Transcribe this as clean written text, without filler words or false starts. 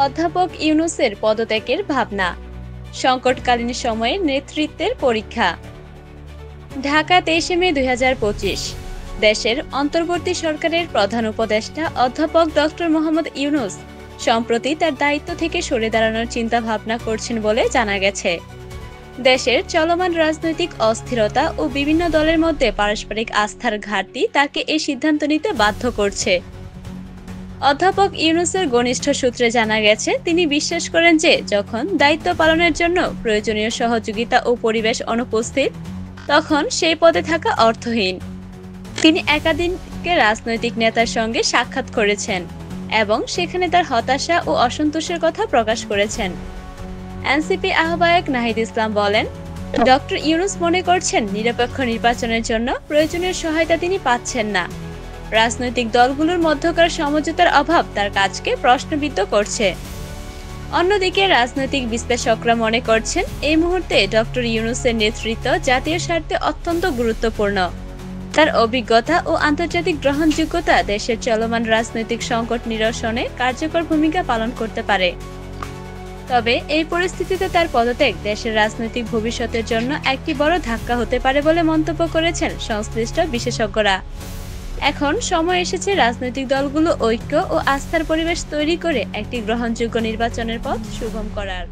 অধ্যাপক ইউনূসের পদত্যাগের ভাবনা, সংকটকালীন সময়ে নেতৃত্বের পরীক্ষা। ঢাকা ২৩শে মে ২০২৫। দেশের অন্তর্বর্তী সরকারের প্রধান উপদেষ্টা অধ্যাপক ডক্টর মোহাম্মদ ইউনূস সম্প্রতি তার দায়িত্ব থেকে সরে দাঁড়ানোর চিন্তা ভাবনা করছেন বলে জানা গেছে। দেশের চলমান রাজনৈতিক অস্থিরতা ও বিভিন্ন দলের মধ্যে পারস্পরিক আস্থার ঘাটতি তাকে এই সিদ্ধান্ত নিতে বাধ্য করছে। অধ্যাপক ইউনূসের ঘনিষ্ঠ সূত্রে জানা গেছে, তিনি বিশ্বাস করেন যে যখন দায়িত্ব পালনের জন্য প্রয়োজনীয় সহযোগিতা ও পরিবেশ অনুপস্থিত, তখন সেই পদে থাকা অর্থহীন। তিনি একাধিক রাজনৈতিক নেতার সঙ্গে সাক্ষাৎ করেছেন এবং সেখানে তার হতাশা ও অসন্তোষের কথা প্রকাশ করেছেন। এনসিপি আহ্বায়ক নাহিদ ইসলাম বলেন, ডক্টর ইউনূস মনে করছেন নিরপেক্ষ নির্বাচনের জন্য প্রয়োজনীয় সহায়তা তিনি পাচ্ছেন না। রাজনৈতিক দলগুলোর মধ্যকার সমঝোতার অভাব তার কাজকে প্রশ্নবিদ্ধ করছে। অন্যদিকে রাজনৈতিক বিশ্লেষকরা মনে করছেন, এই মুহূর্তে ডক্টর ইউনূসের নেতৃত্ব জাতীয় স্বার্থে অত্যন্ত গুরুত্বপূর্ণ। তার অভিজ্ঞতা ও আন্তর্জাতিক গ্রহণযোগ্যতা দেশের চলমান রাজনৈতিক সংকট নিরসনে কার্যকর ভূমিকা পালন করতে পারে। তবে এই পরিস্থিতিতে তার পদত্যাগ দেশের রাজনৈতিক ভবিষ্যতের জন্য একটি বড় ধাক্কা হতে পারে বলে মন্তব্য করেছেন সংশ্লিষ্ট বিশেষজ্ঞরা। এখন সময় এসেছে রাজনৈতিক দলগুলো ঐক্য ও আস্থার পরিবেশ তৈরি করে একটি গ্রহণযোগ্য নির্বাচনের পথ সুগম করার।